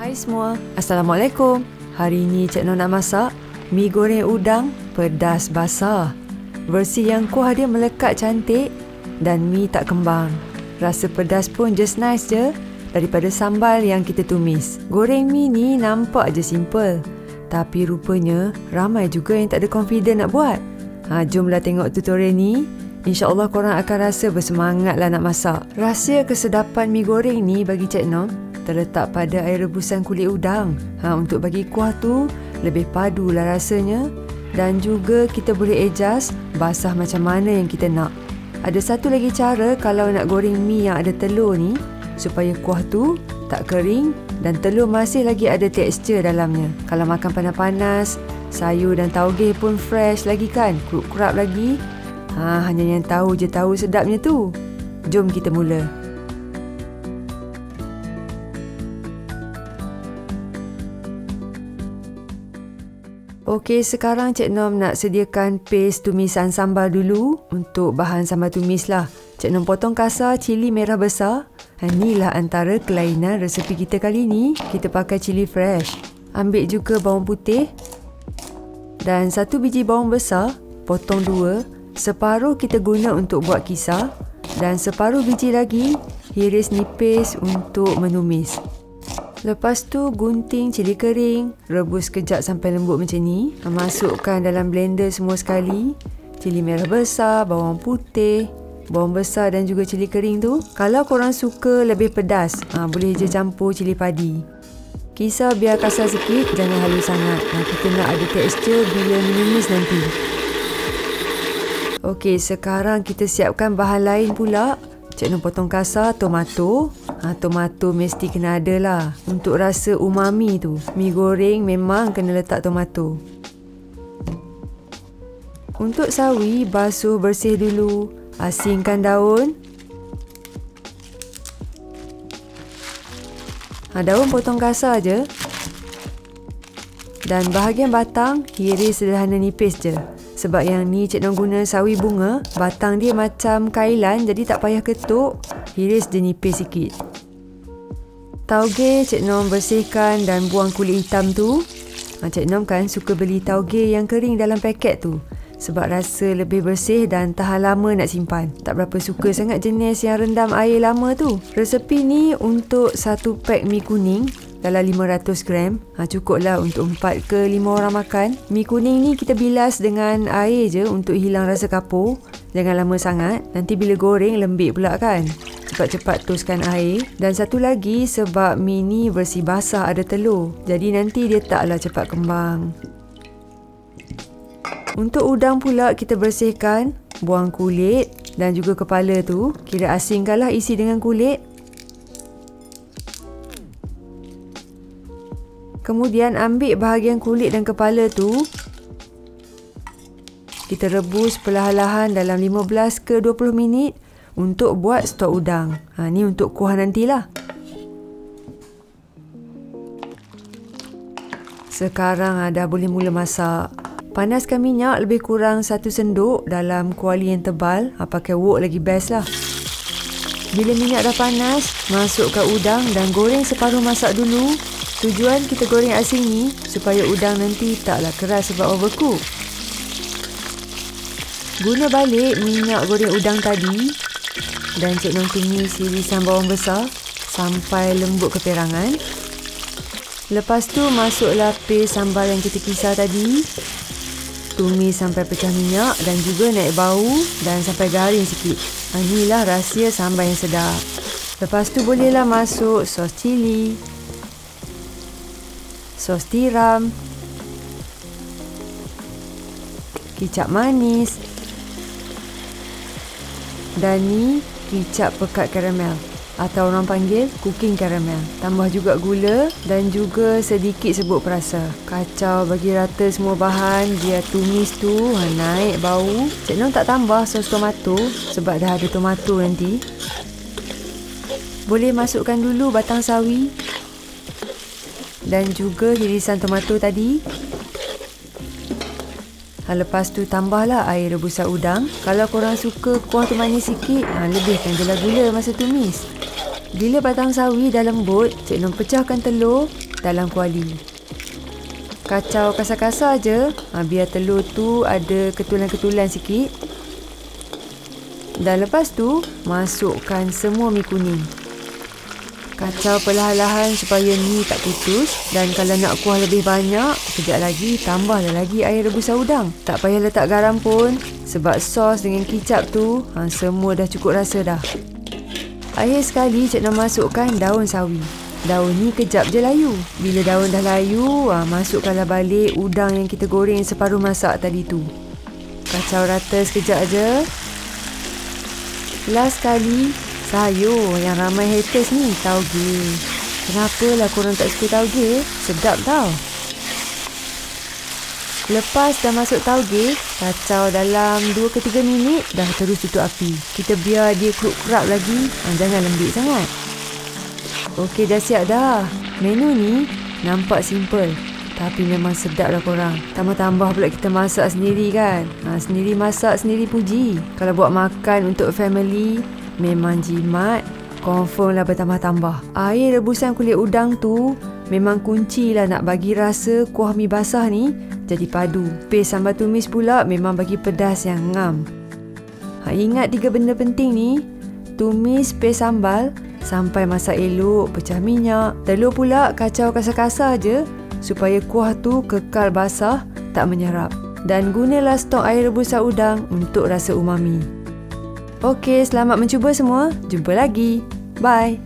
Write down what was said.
Hai semua, Assalamualaikum. Hari ini Cik Noh nak masak mi goreng udang pedas basah. Versi yang kuah dia melekat cantik dan mi tak kembang. Rasa pedas pun just nice je daripada sambal yang kita tumis. Goreng mi ni nampak je simple, tapi rupanya ramai juga yang tak ada confident nak buat. Jomlah tengok tutorial ni. InsyaAllah korang akan rasa bersemangatlah nak masak. Rahsia kesedapan mi goreng ni bagi Cik Noh terletak pada air rebusan kulit udang. Untuk bagi kuah tu lebih padulah rasanya, dan juga kita boleh adjust basah macam mana yang kita nak. Ada satu lagi cara kalau nak goreng mi yang ada telur ni, supaya kuah tu tak kering dan telur masih lagi ada tekstur dalamnya. Kalau makan panas-panas, sayur dan taugeh pun fresh lagi kan, kerup-kerup lagi. Hanya yang tahu je tahu sedapnya tu. Jom kita mula. Okey, sekarang Cik Nom nak sediakan paste tumisan sambal dulu. Untuk bahan sambal tumis lah, Cik Nom potong kasar cili merah besar. Inilah antara kelainan resepi kita kali ni. Kita pakai cili fresh. Ambil juga bawang putih dan satu biji bawang besar, potong dua. Separuh kita guna untuk buat kisar dan separuh biji lagi hiris nipis untuk menumis. Lepas tu gunting cili kering, rebus kejap sampai lembut macam ni. Masukkan dalam blender semua sekali. Cili merah besar, bawang putih, bawang besar dan juga cili kering tu. Kalau korang suka lebih pedas, boleh je campur cili padi. Kisar biar kasar sikit, jangan halus sangat. Kita nak ada tekstur bila menumis nanti. Okey, sekarang kita siapkan bahan lain pula. Cik Noh potong kasar tomato. Tomato mesti kena ada lah untuk rasa umami tu. Mi goreng memang kena letak tomato. Untuk sawi, basuh bersih dulu. Asingkan daun. Daun potong kasar je. Dan bahagian batang, hiris sederhana nipis je. Sebab yang ni Cik Noh guna sawi bunga, batang dia macam kailan, jadi tak payah ketuk. Hiris je nipis sikit. Taugeh Cik Noh bersihkan dan buang kulit hitam tu. Cik Noh kan suka beli taugeh yang kering dalam paket tu, sebab rasa lebih bersih dan tahan lama nak simpan. Tak berapa suka sangat jenis yang rendam air lama tu. Resepi ni untuk satu pack mi kuning dalam 500 gram. Cukuplah untuk 4 ke 5 orang makan. Mi kuning ni kita bilas dengan air je untuk hilang rasa kapur. Jangan lama sangat, nanti bila goreng lembik pula kan. Cepat-cepat toskan air. Dan satu lagi, sebab mi ni versi basah ada telur, jadi nanti dia taklah cepat kembang. Untuk udang pula kita bersihkan, buang kulit dan juga kepala tu. Kira asingkanlah isi dengan kulit. Kemudian ambil bahagian kulit dan kepala tu. Kita rebus perlahan-lahan dalam 15 ke 20 minit untuk buat stok udang. Ni untuk kuah nantilah. Sekarang dah boleh mula masak. Panaskan minyak lebih kurang 1 sendok dalam kuali yang tebal. Pakai wok lagi best lah. Bila minyak dah panas, masukkan udang dan goreng separuh masak dulu. Tujuan kita goreng asin ni supaya udang nanti taklah keras sebab overcook. Guna balik minyak goreng udang tadi dan Cik Noh tumis irisan bawang besar sampai lembut keperangan. Lepas tu masuklah paste sambal yang kita kisar tadi. Tumis sampai pecah minyak dan juga naik bau dan sampai garing sikit. Inilah rahsia sambal yang sedap. Lepas tu bolehlah masuk sos cili, sos tiram, kicap manis, dan ni kicap pekat karamel atau orang panggil cooking caramel. Tambah juga gula dan juga sedikit serbuk perasa. Kacau bagi rata semua bahan biar tumis tu naik bau. Cik Noh tak tambah sos tomato sebab dah ada tomato nanti. Boleh masukkan dulu batang sawi dan juga irisan tomato tadi. Lepas tu tambahlah air rebusan udang. Kalau korang suka kuah tu manis sikit, lebihkan je lah gula masa tumis. Bila batang sawi dah lembut, Cik Noh pecahkan telur dalam kuali. Kacau kasar-kasar je, biar telur tu ada ketulan-ketulan sikit. Dan lepas tu, masukkan semua mi kuning. Kacau perlahan-lahan supaya mi tak putus. Dan kalau nak kuah lebih banyak, sekejap lagi tambahlah lagi air rebusan udang. Tak payah letak garam pun, sebab sos dengan kicap tu semua dah cukup rasa dah. Akhir sekali Cik Noh masukkan daun sawi. Daun ni kejap je layu. Bila daun dah layu, masukkanlah balik udang yang kita goreng separuh masak tadi tu. Kacau rata sekejap je. Last sekali, sayur yang ramai haters ni, tauge. Kenapalah korang tak suka tauge? Sedap tau. Lepas dah masuk tauge, kacau dalam 2 ke 3 minit, dah terus tutup api. Kita biar dia kerup-kerup lagi, jangan lembik sangat. Okey, dah siap dah. Menu ni nampak simple, tapi memang sedap lah korang. Tambah-tambah pula kita masak sendiri kan. Sendiri masak, sendiri puji. Kalau buat makan untuk family, memang jimat. Confirm lah bertambah-tambah. Air rebusan kulit udang tu memang kunci lah nak bagi rasa kuah mi basah ni jadi padu. Paste sambal tumis pula memang bagi pedas yang ngam. Ingat 3 benda penting ni. Tumis paste sambal sampai masak elok, pecah minyak. Telur pula kacau kasar-kasar je supaya kuah tu kekal basah, tak menyerap. Dan gunalah stok air rebusan udang untuk rasa umami. Okey, selamat mencuba semua. Jumpa lagi. Bye.